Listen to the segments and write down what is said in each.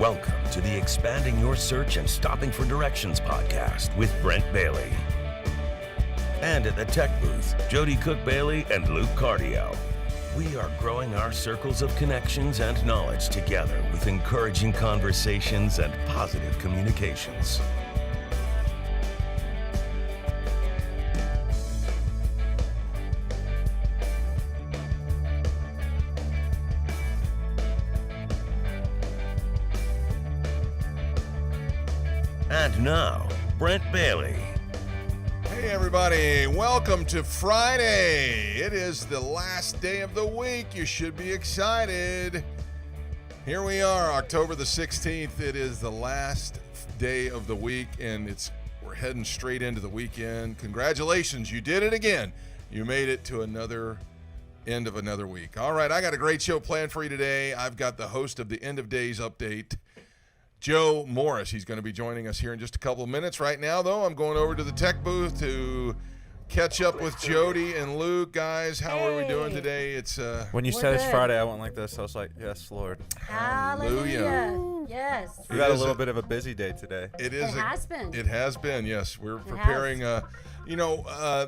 Welcome to the Expanding Your Search and Stopping for Directions podcast with Brent Bailey. And at the tech booth, Jody Cook-Bailey and Luke Cardio. We are growing our circles of connections and knowledge together with encouraging conversations and positive communications. And now, Brent Bailey. Hey everybody, welcome to Friday. It is the last day of the week. You should be excited. Here we are, October the 16th. It is the last day of the week, and we're heading straight into the weekend. Congratulations, you did it again. You made it to another end of another week. All right, I got a great show planned for you today. I've got the host of the End of Days Update, Joe Morris. He's going to be joining us here in just a couple of minutes. Right now, though, I'm going over to the tech booth to catch up with Jody and Luke. Guys, how are we doing today? It's when you said it's Friday, I went like this. I was like, yes, Lord. Hallelujah. Yes. We got a little bit of a busy day today. It has been. It has been, yes. We're preparing.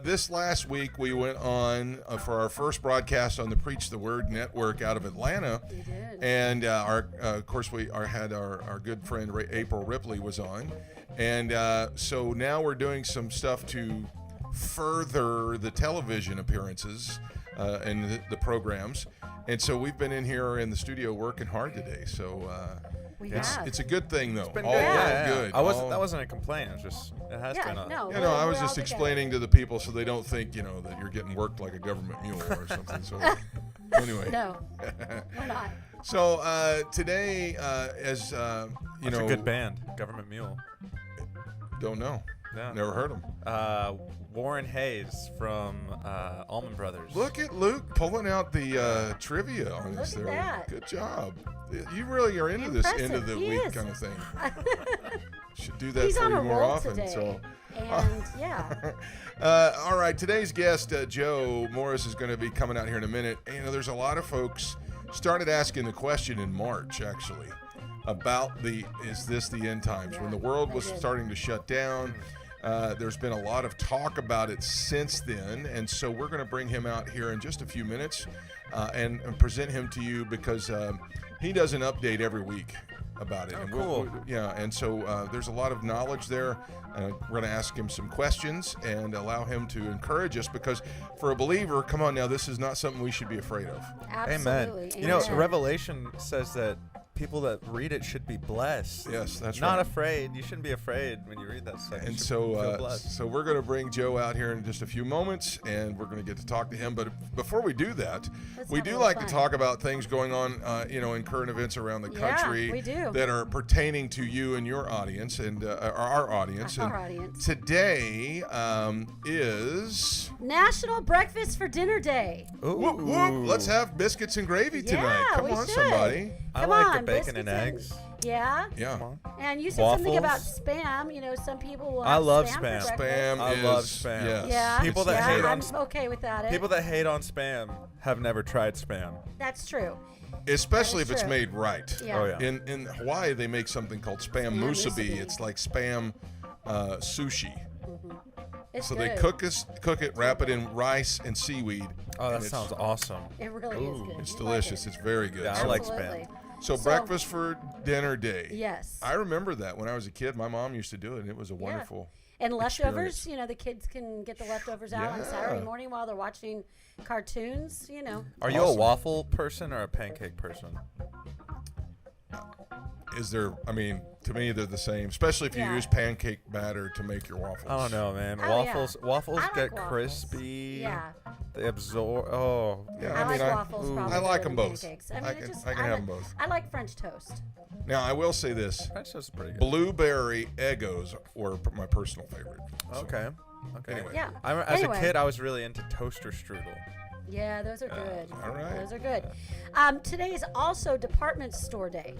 This last week we went on for our first broadcast on the Preach the Word Network out of Atlanta. We did. And of course, we had our good friend April Ripley was on. And so now we're doing some stuff to further the television appearances and the programs. And so we've been in here in the studio working hard today. So it's a good thing, though. It's been all good. good. That wasn't a complaint. It was just it has been. I was just explaining to the people so they don't think that you're getting worked like a government mule or something. So anyway. No, we're not. So today, as That's a good band, Government Mule. Don't know. Yeah. Never heard them. Warren Hayes from Allman Brothers. Look at Luke pulling out the trivia on us there. That. Good job. You really are into this end of the week kind of thing. Should do that He's for on you a more roll often. today. So. And yeah. All right, today's guest, Joe Morris, is going to be coming out here in a minute. There's a lot of folks started asking the question in March, actually, about is this the end times? Yeah, when the world was starting to shut down. There's been a lot of talk about it since then, and so we're going to bring him out here in just a few minutes and present him to you because he does an update every week about it. Oh, and cool. And so there's a lot of knowledge there. We're going to ask him some questions and allow him to encourage us because for a believer, come on now, this is not something we should be afraid of. Absolutely. Amen. Revelation says that people that read it should be blessed. Yes, that's Not right. afraid. You shouldn't be afraid when you read that stuff. And you should so, feel blessed. so we're going to bring Joe out here in just a few moments, and we're going to get to talk to him. But before we do that, we do like to talk about things going on, in current events around the country we do. that are pertaining to you and your audience and our audience. Our audience. Today is National Breakfast for Dinner Day. Ooh. whoop, whoop. Let's have biscuits and gravy tonight. Yeah, Come we on, should. somebody. I Come like on, the bacon and biscuits eggs. Yeah. Yeah. And you said something about Waffles. spam. Some people will I have love spam. spam. For breakfast. Spam I is love spam. Yes. Yeah. People that yeah, hate on I'm okay with that. People that hate on spam have never tried spam. That's true. Especially if That is it's true. made right. Yeah. Oh, yeah. In Hawaii, they make something called spam musubi. musubi. It's like spam sushi. It's So good. they cook it, wrap it in rice and seaweed. Oh, that and sounds awesome. It really is good. It's You delicious. Like It's very good. Yeah, I So- like Absolutely. spam. So breakfast for dinner day. Yes. I remember that when I was a kid. My mom used to do it, and it was a wonderful. And leftovers, experience. the kids can get the leftovers out on Yeah. Saturday morning while they're watching cartoons, Are you a Awesome. waffle person or a pancake person? Is there? I mean, to me, they're the same. Especially if you Yeah. use pancake batter to make your waffles. I don't know, man. Oh, yeah. Waffles I like get waffles. crispy. Yeah. They absorb. Oh, Yeah, I like waffles ooh. probably I like better them than both. pancakes. I mean, can have them both. I like French toast. Now I will say this: French toast is pretty good. blueberry Eggos were my personal favorite. So, Okay. Anyway. Yeah. As Anyway. a kid, I was really into toaster strudel. Yeah, those are good. all right. Those are good. Today is also Department Store Day.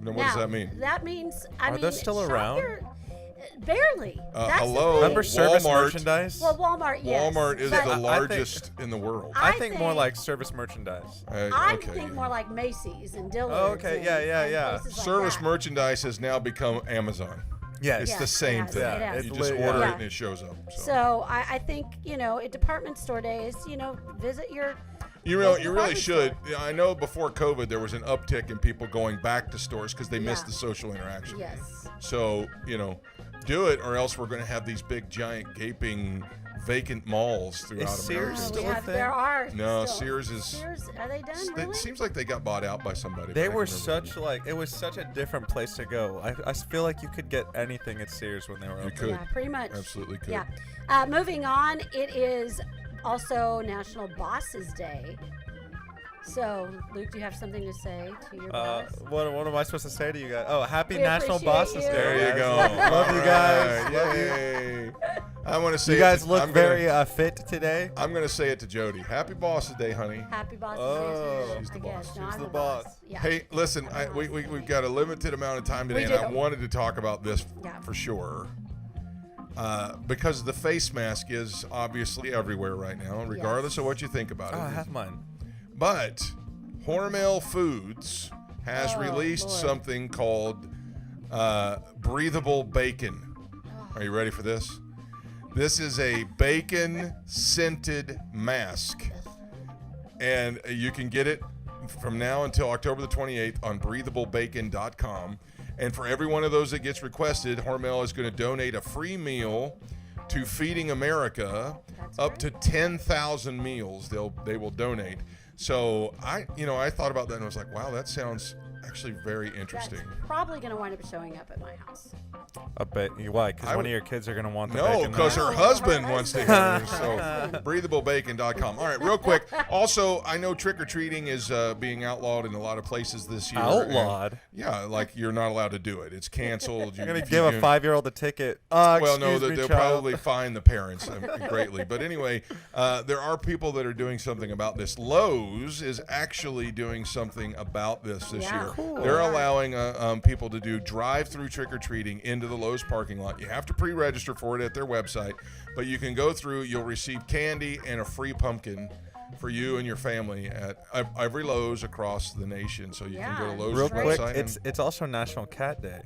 Now, what does that mean? That means, Are those still shop around? Barely. That's the hello. thing. Remember service Walmart. merchandise? Well, Walmart, yes. Walmart is but the think- largest in the world. I I think more think- like service merchandise. I Okay. think more like Macy's and Dillard's. Oh, okay. Yeah, and- yeah, and yeah. places like Service that. merchandise has now become Amazon. Yes. It's Yes, the it same has, thing. it has. You It's just lit- order yeah. it and it shows up. So I think, at department store days, visit your You local really department should. store. Yeah, I know before COVID there was an uptick in people going back to stores because they missed Yeah. the social interaction. Yes. So, do it, or else we're going to have these big, giant, gaping, vacant malls throughout Is America. Sears Oh, still we a have, thing? there are. No, still. Sears is. Sears, are they done? Really? It seems like they got bought out by somebody. They but I were can never such remember. it was such a different place to go. I feel like you could get anything at Sears when they were You open. could. Yeah, pretty much. Absolutely could. Yeah. Moving on, it is also National Bosses Day. So, Luke, do you have something to say to your boss? What am I supposed to say to you guys? Oh, happy We National appreciate Bosses you. Day. There you guys. go. Love you guys. All right, Love you. yay. I want to say You it guys to- look I'm gonna- very fit today. I'm going to say it to Jody. Happy Bosses Day, honey. Happy Bosses Oh, Day to you. she's the I guess. boss. No, She's I'm the the boss. Yeah. Hey, listen, we've got a limited amount of time today, We and I do. wanted to talk about this Yeah. for sure. Because the face mask is obviously everywhere right now, regardless of what you think about Oh, I it. have mine. But Hormel Foods has Oh, released Lord. something called Breathable Bacon. Are you ready for this? This is a bacon scented mask. And you can get it from now until October the 28th on breathablebacon.com. And for every one of those that gets requested, Hormel is going to donate a free meal to Feeding America. That's Up great. to 10,000 meals they will donate. So I thought about that and was like, wow, that sounds actually very interesting. That's probably going to wind up showing up at my house. I bet you why? Because I one would- of your kids are gonna want the No, bacon. because now. her No, husband her wants to husband. hear. So, breathablebacon.com. All right, real quick. Also, I know trick or treating is being outlawed in a lot of places this year. Outlawed? Yeah, like you're not allowed to do it. It's canceled. You're gonna give a 5-year-old a ticket. Well, no, Excuse me, they'll child. probably fine the parents greatly. But anyway, there are people that are doing something about this. Lowe's is actually doing something about this Yeah. year. Cool. They're allowing people to do drive-through trick-or-treating into the Lowe's parking lot. You have to pre-register for it at their website, but you can go through. You'll receive candy and a free pumpkin for you and your family at every Lowe's across the nation. So you can go to Yeah. Lowe's Real website. quick, and- it's also National Cat Day.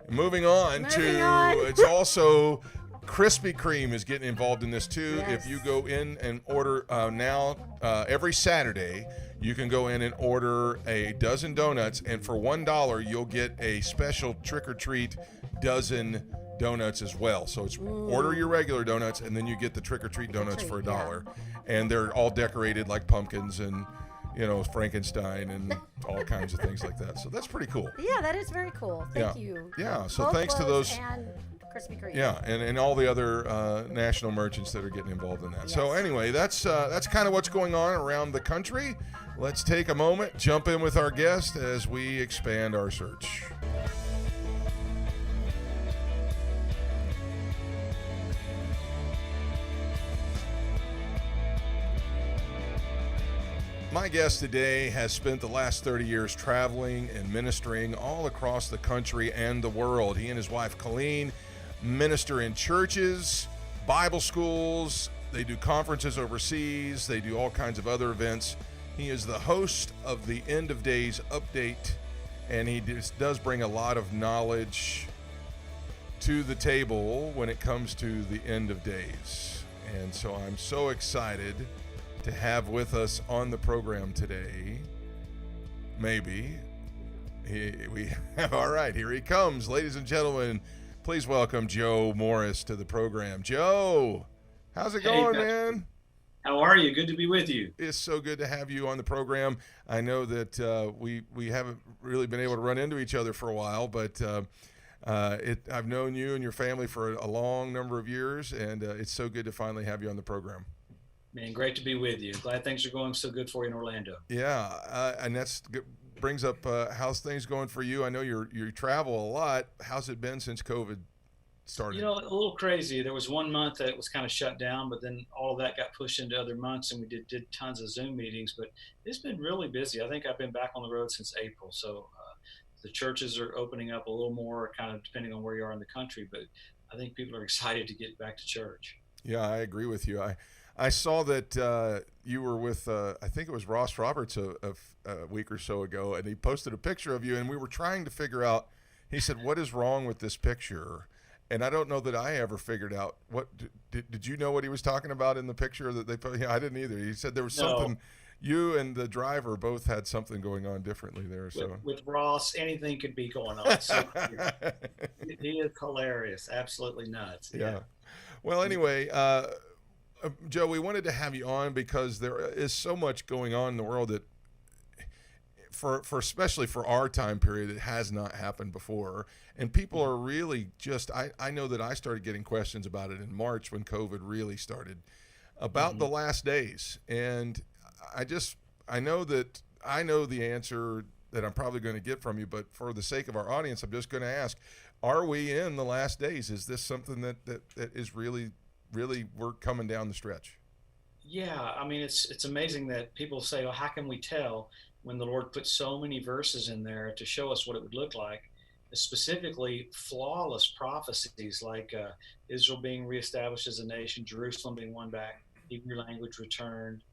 Moving on Moving on. it's also Krispy Kreme is getting involved in this too. Yes. If you go in and order now, every Saturday, you can go in and order a dozen donuts, and for $1, you'll get a special trick or treat dozen donuts as well. So it's order your regular donuts, and then you get the trick or treat donuts for $1, and they're all decorated like pumpkins and Frankenstein and all kinds of things like that. So that's pretty cool. Yeah, that is very cool. Thank Yeah. you. Yeah, so Both thanks to Lowe's those- and Krispy Kreme. Yeah, and all the other national merchants that are getting involved in that. So Yes. anyway, that's kind of what's going on around the country. Let's take a moment, jump in with our guest as we expand our search. My guest today has spent the last 30 years traveling and ministering all across the country and the world. He and his wife, Colleen, minister in churches, Bible schools. They do conferences overseas. They do all kinds of other events. He is the host of the End of Days Update, and he does bring a lot of knowledge to the table when it comes to the end of days. And so I'm so excited to have with us on the program today. Maybe. All right, here he comes. Ladies and gentlemen, please welcome Joe Morris to the program. Joe, how's it Hey, going, Patrick. man? How are you? Good to be with you. It's so good to have you on the program. I know that we haven't really been able to run into each other for a while, but I've known you and your family for a long number of years, and it's so good to finally have you on the program. Man, great to be with you. Glad things are going so good for you in Orlando. Yeah, and that's brings up how's things going for you? I know you travel a lot. How's it been since COVID started? You know, a little crazy. There was 1 month that was kind of shut down, but then all of that got pushed into other months, and we did tons of Zoom meetings. But it's been really busy. I think I've been back on the road since April. So The churches are opening up a little more, kind of depending on where you are in the country. But I think people are excited to get back to church. Yeah, I agree with you. I saw that you were with, I think it was Ross Roberts a week or so ago, and he posted a picture of you, and we were trying to figure out, he said, what is wrong with this picture? And I don't know that I ever figured out what, did you know what he was talking about in the picture that they put? Yeah, I didn't either. He said there was something, you and the driver both had something going on differently there. So With Ross, anything could be going on. So he is hilarious, absolutely nuts. Yeah. Well, anyway, Joe, we wanted to have you on because there is so much going on in the world that, for especially for our time period, it has not happened before, and people are really just. I know that I started getting questions about it in March when COVID really started, about the last days, and I know the answer that I'm probably going to get from you, but for the sake of our audience, I'm just going to ask: are we in the last days? Is this something that is really we're coming down the stretch? Yeah, I mean, it's amazing that people say, "Well, how can we tell?" When the Lord put so many verses in there to show us what it would look like, specifically flawless prophecies like Israel being reestablished as a nation, Jerusalem being won back, Hebrew language returned,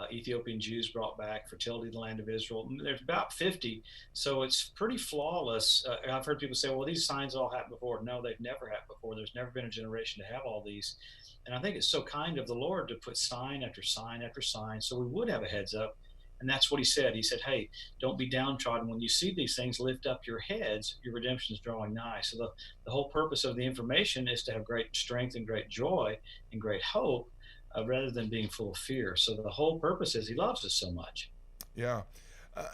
Ethiopian Jews brought back, fertility in the land of Israel. There's about 50, so it's pretty flawless. I've heard people say, well, these signs all happened before. No, they've never happened before. There's never been a generation to have all these. And I think it's so kind of the Lord to put sign after sign after sign so we would have a heads up. And that's what he said. He said, hey, don't be downtrodden. When you see these things, lift up your heads. Your redemption is drawing nigh. So the whole purpose of the information is to have great strength and great joy and great hope rather than being full of fear. So the whole purpose is he loves us so much. Yeah.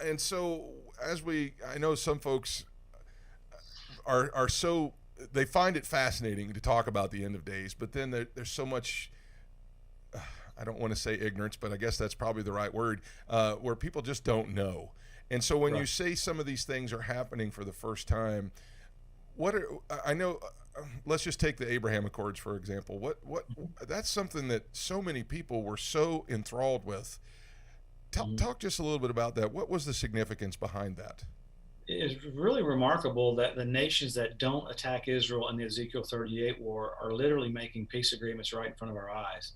And so I know some folks are so, they find it fascinating to talk about the end of days, but then there's so much, I don't want to say ignorance, but I guess that's probably the right word, where people just don't know. And so when you say some of these things are happening for the first time, let's just take the Abraham Accords, for example. That's something that so many people were so enthralled with. Talk just a little bit about that. What was the significance behind that? It's really remarkable that the nations that don't attack Israel in the Ezekiel 38 war are literally making peace agreements right in front of our eyes.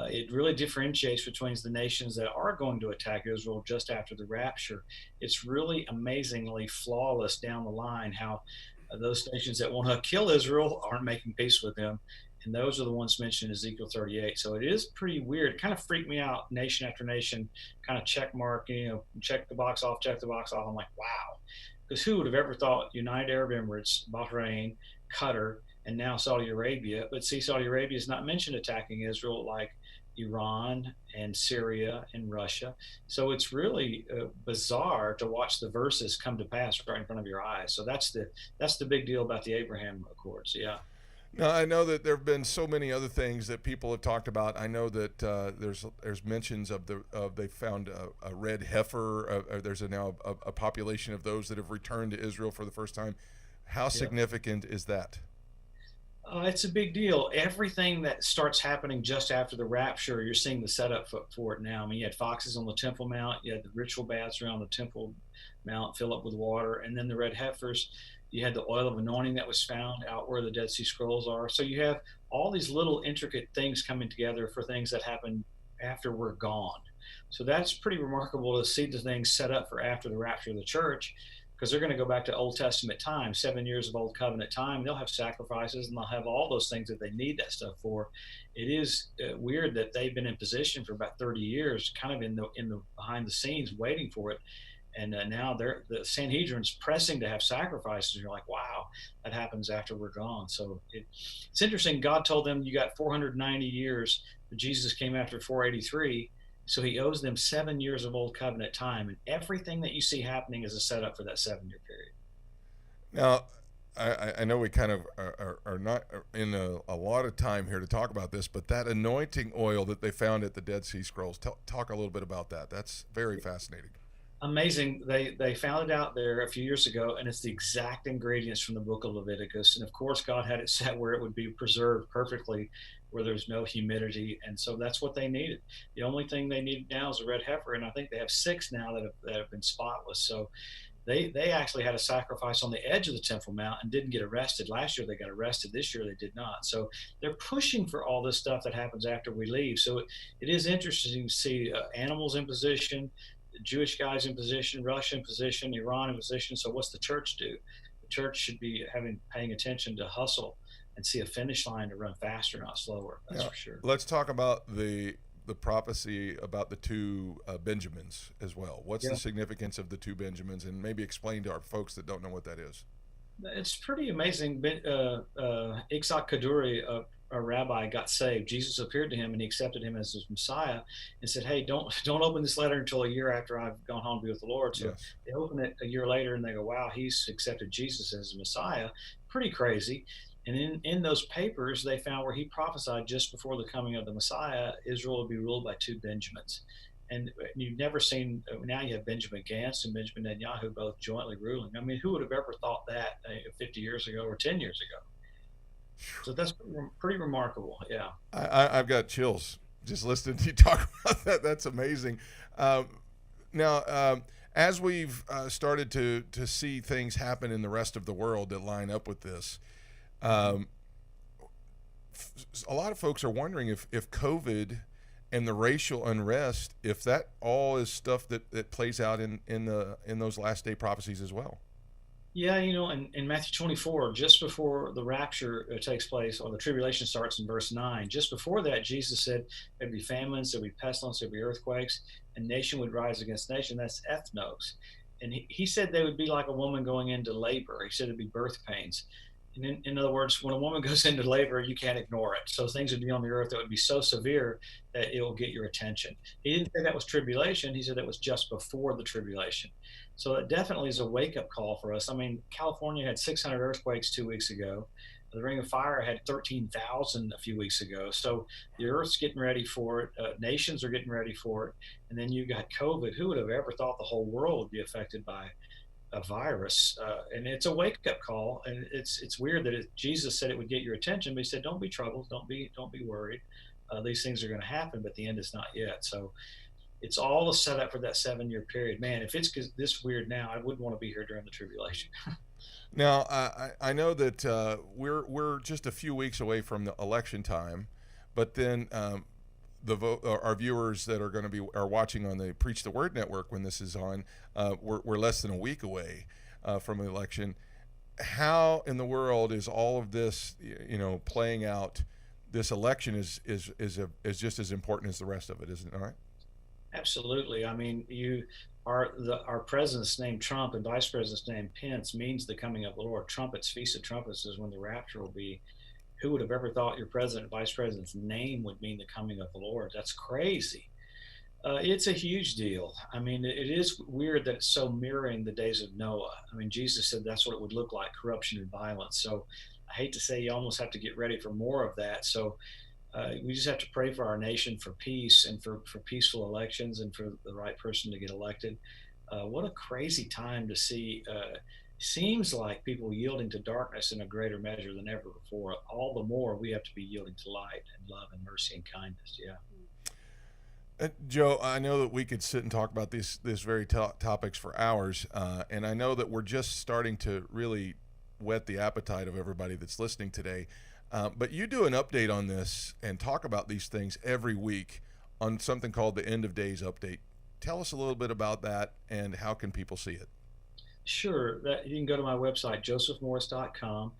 It really differentiates between the nations that are going to attack Israel just after the rapture. It's really amazingly flawless down the line how those nations that want to kill Israel aren't making peace with them. And those are the ones mentioned in Ezekiel 38. So it is pretty weird. It kind of freaked me out, nation after nation, kind of check mark, check the box off, check the box off. I'm like, wow. Because who would have ever thought United Arab Emirates, Bahrain, Qatar, and now Saudi Arabia? But see, Saudi Arabia is not mentioned attacking Israel like Iran and Syria and Russia. So it's really bizarre to watch the verses come to pass right in front of your eyes. So that's the big deal about the Abraham Accords. Yeah. Now, I know that there have been so many other things that people have talked about. I know that there's mentions of they found a red heifer. There's now a population of those that have returned to Israel for the first time. How significant is that? It's a big deal. Everything that starts happening just after the rapture, you're seeing the setup for it now. I mean, you had foxes on the Temple Mount, you had the ritual baths around the Temple Mount fill up with water, and then the red heifers. You had the oil of anointing that was found out where the Dead Sea Scrolls are. So you have all these little intricate things coming together for things that happen after we're gone. So that's pretty remarkable to see the things set up for after the rapture of the church, because they're going to go back to Old Testament time, 7 years of Old Covenant time. They'll have sacrifices and they'll have all those things that they need that stuff for. It is weird that they've been in position for about 30 years, kind of in the behind the scenes waiting for it. And now the Sanhedrin's pressing to have sacrifices. And you're like, wow, that happens after we're gone. So it's interesting. God told them you got 490 years. Jesus came after 483. So he owes them 7 years of Old Covenant time. And everything that you see happening is a setup for that 7-year period. Now, I know we kind of are not in a lot of time here to talk about this, but that anointing oil that they found at the Dead Sea Scrolls, talk a little bit about that. That's very fascinating. Amazing. They found it out there a few years ago, and it's the exact ingredients from the book of Leviticus. And of course, God had it set where it would be preserved perfectly, where there's no humidity. And so that's what they needed. The only thing they need now is a red heifer. And I think they have 6 now that have been spotless. So They actually had a sacrifice on the edge of the Temple Mount and didn't get arrested. Last year they got arrested. This year they did not. So they're pushing for all this stuff that happens after we leave. So it is interesting to see animals in position, Jewish guys in position, Russia in position, Iran in position. So what's the church do? The church should be paying attention to hustle and see a finish line to run faster, not slower. That's for sure. Let's talk about the prophecy about the two Benjamins as well. What's the significance of the two Benjamins, and maybe explain to our folks that don't know what that is? It's pretty amazing. Itzhak Kaduri, a rabbi, got saved. Jesus appeared to him and he accepted him as his Messiah and said, "Hey, don't open this letter until a year after I've gone home to be with the Lord." So they open it a year later and they go, "Wow, he's accepted Jesus as his Messiah." Pretty crazy. And in those papers, they found where he prophesied just before the coming of the Messiah, Israel would be ruled by two Benjamins. And you've never seen, now you have Benjamin Gantz and Benjamin Netanyahu both jointly ruling. I mean, who would have ever thought that 50 years ago or 10 years ago? So that's pretty remarkable. Yeah. I've got chills just listening to you talk about that. That's amazing. Now, as we've started to see things happen in the rest of the world that line up with this, a lot of folks are wondering if COVID and the racial unrest, if that all is stuff that plays out in those last day prophecies as well. Yeah, in Matthew 24, just before the rapture takes place, or the tribulation starts in verse 9, just before that, Jesus said there'd be famines, there'd be pestilence, there'd be earthquakes, and nation would rise against nation. That's ethnos. And he said they would be like a woman going into labor. He said it'd be birth pains. And in other words, when a woman goes into labor, you can't ignore it. So things would be on the earth that would be so severe that it will get your attention. He didn't say that was tribulation. He said that was just before the tribulation. So it definitely is a wake-up call for us. I mean, California had 600 earthquakes 2 weeks ago. The Ring of Fire had 13,000 a few weeks ago. So the earth's getting ready for it. Nations are getting ready for it. And then you got COVID. Who would have ever thought the whole world would be affected by a virus? And it's a wake-up call. And it's weird that Jesus said it would get your attention, but he said, don't be troubled, don't be worried. These things are going to happen, but the end is not yet. So it's all a setup for that 7-year period. Man, if it's this weird now, I wouldn't want to be here during the tribulation. Now, I know that we're just a few weeks away from the election time, but then our viewers that are watching on the Preach the Word Network when this is on, we're less than a week away from the election. How in the world is all of this, playing out? This election is just as important as the rest of it, isn't it? All right. Absolutely. I mean, our president's name Trump and vice president's name Pence means the coming of the Lord. Trumpets, Feast of Trumpets is when the rapture will be. Who would have ever thought your president and vice president's name would mean the coming of the Lord? That's crazy. It's a huge deal. I mean, it is weird that it's so mirroring the days of Noah. I mean, Jesus said that's what it would look like, corruption and violence. So I hate to say you almost have to get ready for more of that. So we just have to pray for our nation for peace and for peaceful elections and for the right person to get elected. What a crazy time to see. Seems like people yielding to darkness in a greater measure than ever before. All the more we have to be yielding to light and love and mercy and kindness. Yeah. Joe, I know that we could sit and talk about these very topics for hours, and I know that we're just starting to really whet the appetite of everybody that's listening today. But you do an update on this and talk about these things every week on something called the End of Days Update. Tell us a little bit about that and how can people see it? Sure. You can go to my website, josephmorris.com.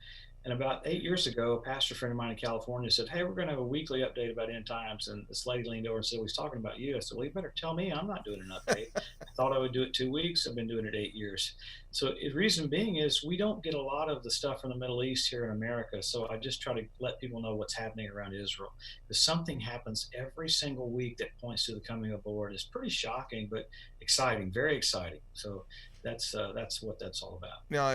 And about 8 years ago, a pastor friend of mine in California said, "Hey, we're going to have a weekly update about end times." And this lady leaned over and said, "Well, he's talking about you." I said, "Well, you better tell me. I'm not doing an update." I thought I would do it 2 weeks. I've been doing it 8 years. So the reason being is we don't get a lot of the stuff from the Middle East here in America. So I just try to let people know what's happening around Israel. Because something happens every single week that points to the coming of the Lord. It's pretty shocking, but exciting, very exciting. So that's what that's all about. Now,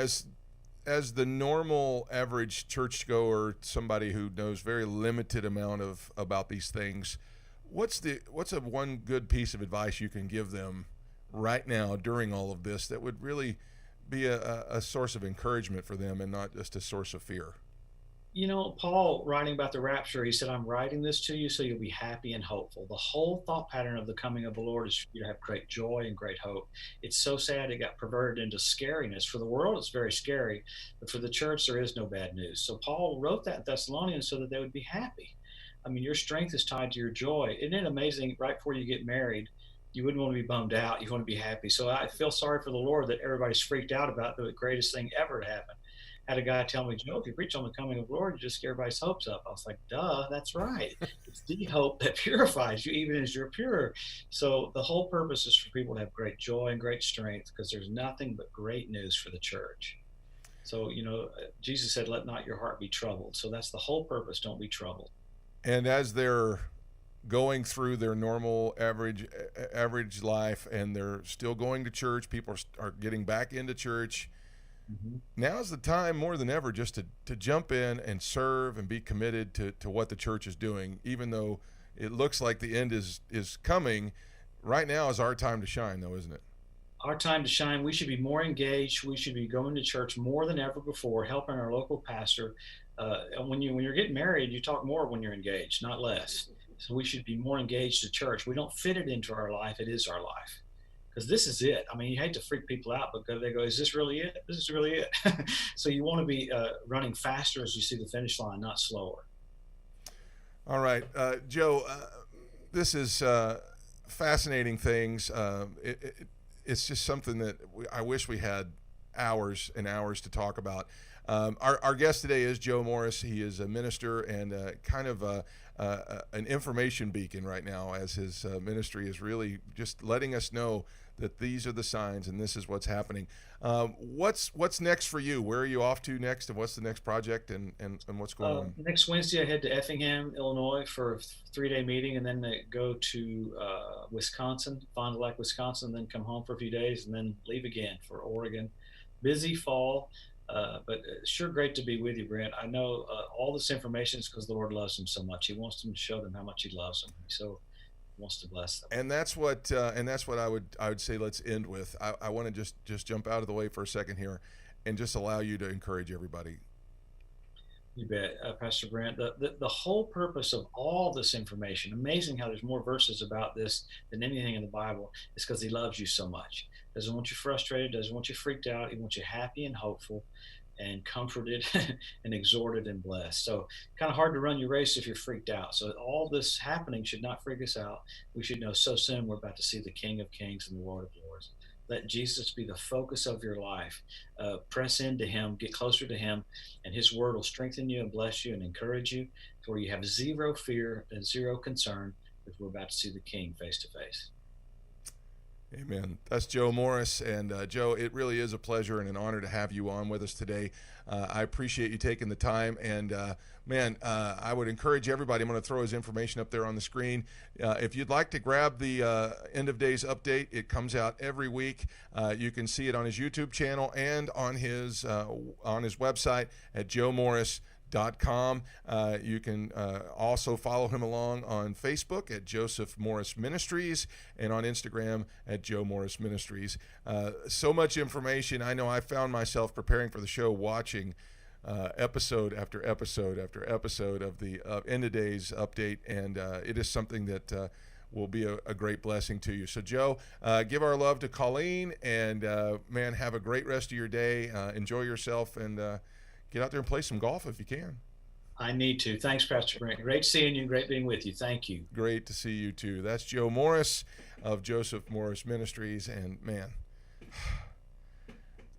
as the normal average churchgoer, somebody who knows very limited amount about these things, what's a one good piece of advice you can give them right now during all of this that would really be a source of encouragement for them and not just a source of fear? Paul, writing about the rapture, he said, I'm writing this to you so you'll be happy and hopeful. The whole thought pattern of the coming of the Lord is for you to have great joy and great hope. It's so sad it got perverted into scariness. For the world, it's very scary, but for the church, there is no bad news. So Paul wrote that in Thessalonians so that they would be happy. I mean, your strength is tied to your joy. Isn't it amazing? Right before you get married, you wouldn't want to be bummed out. You want to be happy. So I feel sorry for the Lord that everybody's freaked out about the greatest thing ever to happen. Had a guy tell me, Joe, if you preach on the coming of the Lord, you just scare everybody's hopes up. I was like, duh, that's right. It's the hope that purifies you, even as you're pure. So the whole purpose is for people to have great joy and great strength, because there's nothing but great news for the church. So, Jesus said, let not your heart be troubled. So that's the whole purpose. Don't be troubled. And as they're going through their normal average life, and they're still going to church, people are getting back into church. Mm-hmm. Now's the time more than ever just to jump in and serve and be committed to what the church is doing. Even though it looks like the end is coming, right now is our time to shine, though, isn't it? Our time to shine. We should be more engaged. We should be going to church more than ever before, helping our local pastor. When you're getting married, you talk more when you're engaged, not less. So we should be more engaged to church. We don't fit it into our life. It is our life. Because this is it. I mean, you hate to freak people out, but they go, is this really it? This is really it. So you want to be running faster as you see the finish line, not slower. All right. Joe, this is fascinating things. It's just something that I wish we had hours and hours to talk about. Our guest today is Joe Morris. He is a minister and kind of an information beacon right now, as his ministry is really just letting us know that these are the signs and this is what's happening. What's next for you? Where are you off to next, and what's the next project, and what's going on? Next Wednesday, I head to Effingham, Illinois for a 3-day meeting, and then go to Wisconsin, Fond du Lac, Wisconsin, then come home for a few days, and then leave again for Oregon. Busy fall. But sure great to be with you, Brent. I know all this information is because the Lord loves them so much. He wants them to show them how much He loves them. So He wants to bless them. And that's what I would say. Let's end with. I want to just jump out of the way for a second here, and just allow you to encourage everybody. You bet, Pastor Brent. The whole purpose of all this information, amazing how there's more verses about this than anything in the Bible, is because He loves you so much. Doesn't want you frustrated, doesn't want you freaked out. He wants you happy and hopeful and comforted and exhorted and blessed. So kind of hard to run your race if you're freaked out. So all this happening should not freak us out. We should know so soon we're about to see the King of Kings and the Lord of Lords. Let Jesus be the focus of your life. Press into Him, get closer to Him, and His word will strengthen you and bless you and encourage you to where you have zero fear and zero concern if we're about to see the King face to face. Amen. That's Joe Morris. And Joe, it really is a pleasure and an honor to have you on with us today. I appreciate you taking the time. And I would encourage everybody. I'm going to throw his information up there on the screen. If you'd like to grab the end of days update, it comes out every week. You can see it on his YouTube channel and on his website at joemorris.com. You can also follow him along on Facebook at Joseph Morris Ministries and on Instagram at Joe Morris Ministries. So much information. I know I found myself preparing for the show watching episode after episode after episode of the End of Days update, and it is something that will be a great blessing to you. So Joe, give our love to Colleen, and have a great rest of your day. Enjoy yourself, and get out there and play some golf if you can. I need to. Thanks, Pastor Brent. Great seeing you. Great being with you. Thank you. Great to see you too. That's Joe Morris of Joseph Morris Ministries. And man,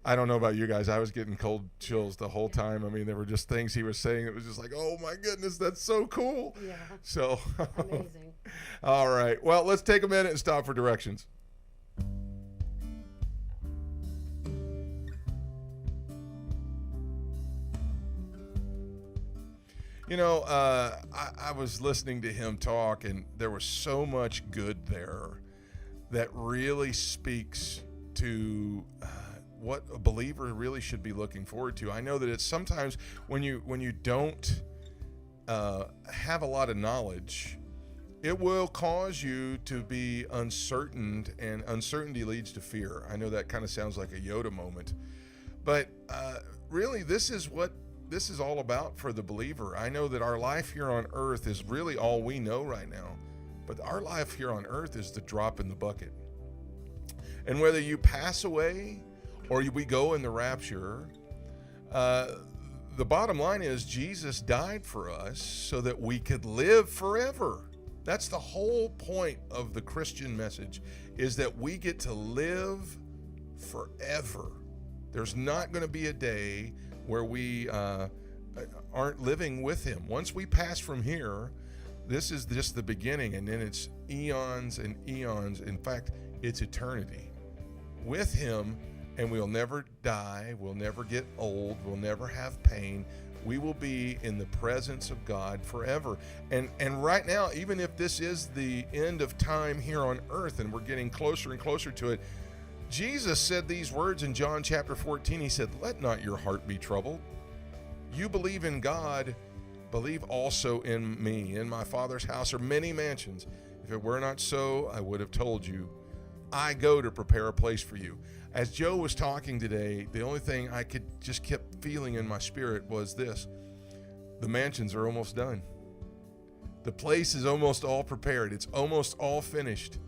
I don't know about you guys. I was getting cold chills the whole time. I mean, there were just things he was saying that was just like, oh my goodness, that's so cool. Yeah. So Amazing. All right. Well, let's take a minute and stop for directions. I was listening to him talk, and there was so much good there that really speaks to what a believer really should be looking forward to. I know that it's sometimes when you don't have a lot of knowledge, it will cause you to be uncertain, and uncertainty leads to fear. I know that kind of sounds like a Yoda moment, but really this is what this is all about for the believer. I know that our life here on earth is really all we know right now, but our life here on earth is the drop in the bucket. And whether you pass away or we go in the rapture, the bottom line is Jesus died for us so that we could live forever. That's the whole point of the Christian message, is that we get to live forever. There's not going to be a day where we aren't living with him. Once we pass from here, this is just the beginning, and then it's eons and eons. In fact, it's eternity with him, and we'll never die. We'll never get old. We'll never have pain. We will be in the presence of God forever. And right now, even if this is the end of time here on earth and we're getting closer and closer to it, Jesus said these words in John chapter 14. He said, "Let not your heart be troubled. You believe in God, believe also in me. In my Father's house are many mansions. If it were not so, I would have told you. I go to prepare a place for you." As Joe was talking today, the only thing I could just kept feeling in my spirit was this: the mansions are almost done. The place is almost all prepared. It's almost all finished.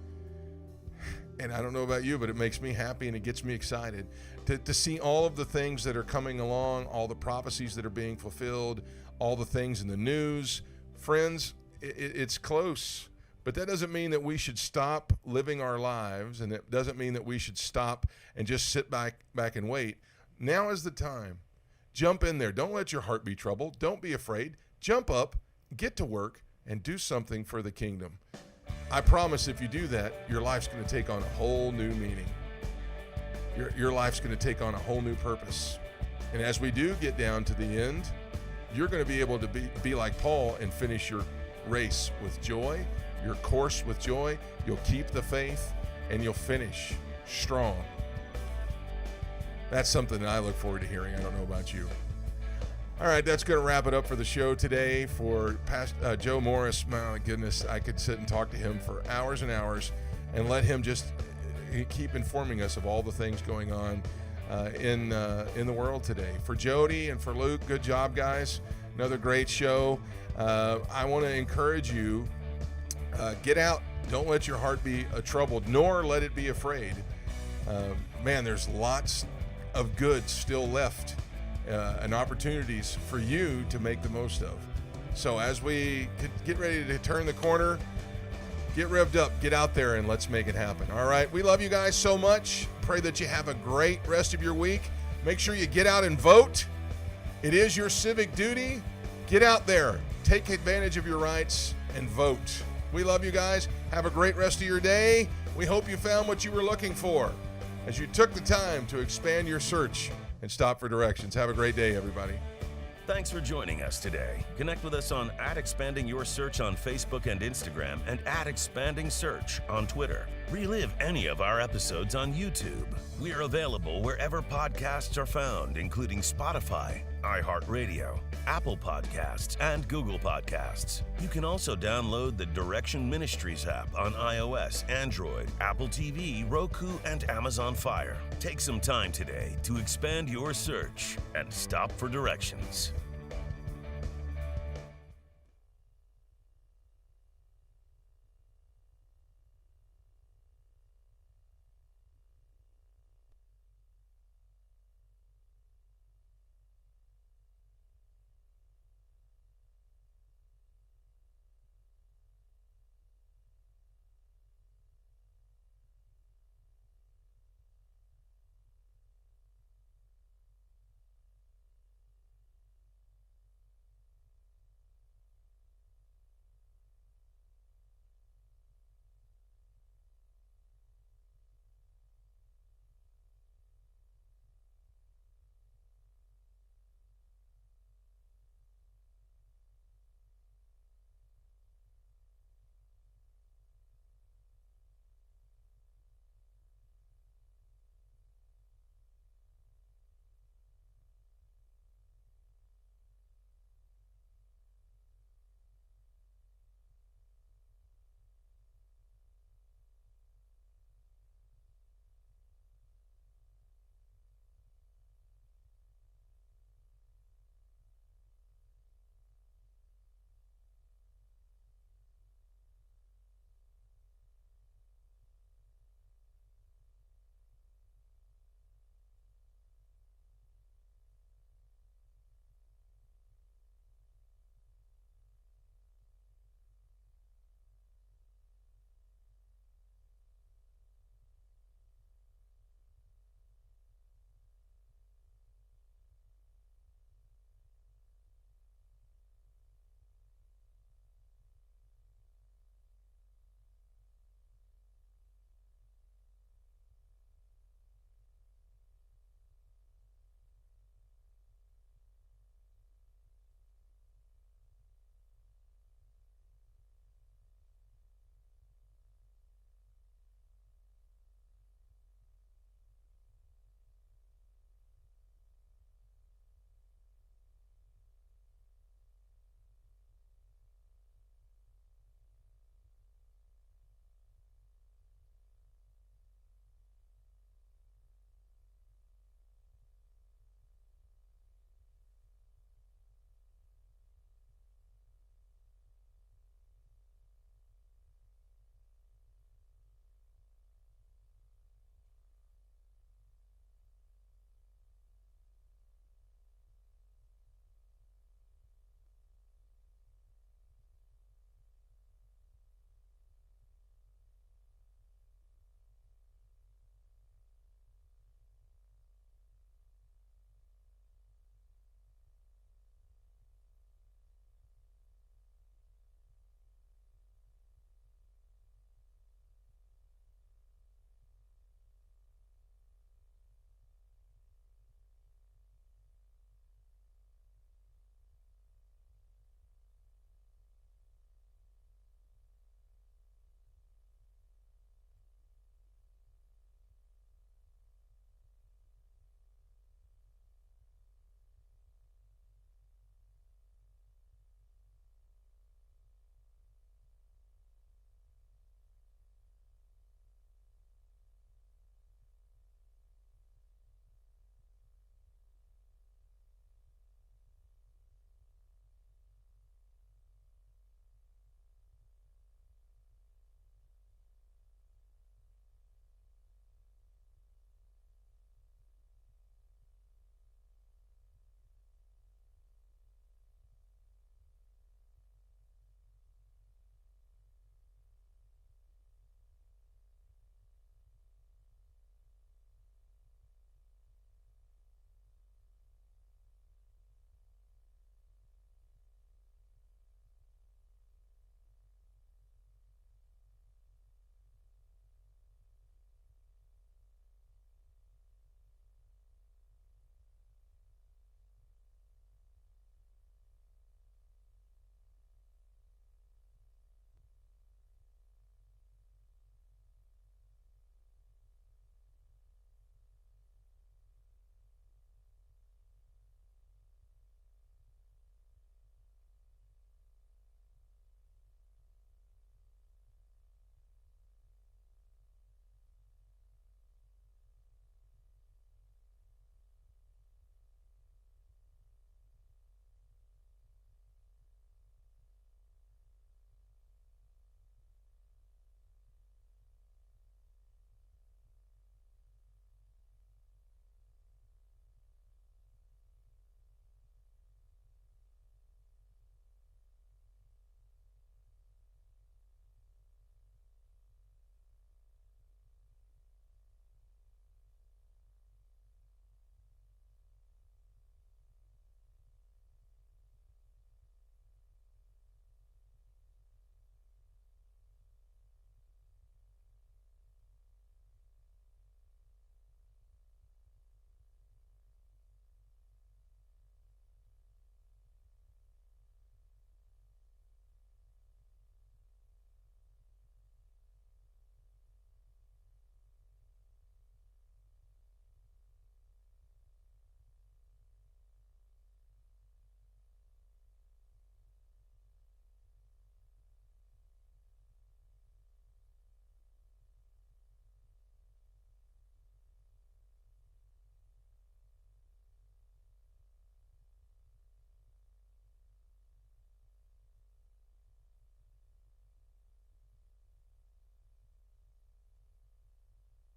And I don't know about you, but it makes me happy and it gets me excited to see all of the things that are coming along, all the prophecies that are being fulfilled, all the things in the news. Friends, it's close. But that doesn't mean that we should stop living our lives, and it doesn't mean that we should stop and just sit back and wait. Now is the time. Jump in there. Don't let your heart be troubled. Don't be afraid. Jump up, get to work, and do something for the kingdom. I promise if you do that, your life's going to take on a whole new meaning. Your life's going to take on a whole new purpose. And as we do get down to the end, you're going to be able to be like Paul and finish your race with joy, your course with joy. You'll keep the faith, and you'll finish strong. That's something that I look forward to hearing. I don't know about you. All right, that's going to wrap it up for the show today. For Joe Morris, my goodness, I could sit and talk to him for hours and hours and let him just keep informing us of all the things going on in the world today. For Jody and for Luke, good job, guys. Another great show. I want to encourage you, get out. Don't let your heart be troubled, nor let it be afraid. Man, there's lots of good still left. And opportunities for you to make the most of. So as we get ready to turn the corner, get revved up, get out there, and let's make it happen. All right, we love you guys so much. Pray that you have a great rest of your week. Make sure you get out and vote. It is your civic duty. Get out there, take advantage of your rights, and vote. We love you guys. Have a great rest of your day. We hope you found what you were looking for as you took the time to expand your search and stop for directions. Have a great day, everybody. Thanks for joining us today. Connect with us on @ExpandingYourSearch on Facebook and Instagram, and @ExpandingSearch on Twitter. Relive any of our episodes on YouTube. We are available wherever podcasts are found, including Spotify, iHeartRadio, Apple Podcasts, and Google Podcasts. You can also download the Direction Ministries app on iOS, Android, Apple TV, Roku, and Amazon Fire. Take some time today to expand your search and stop for directions.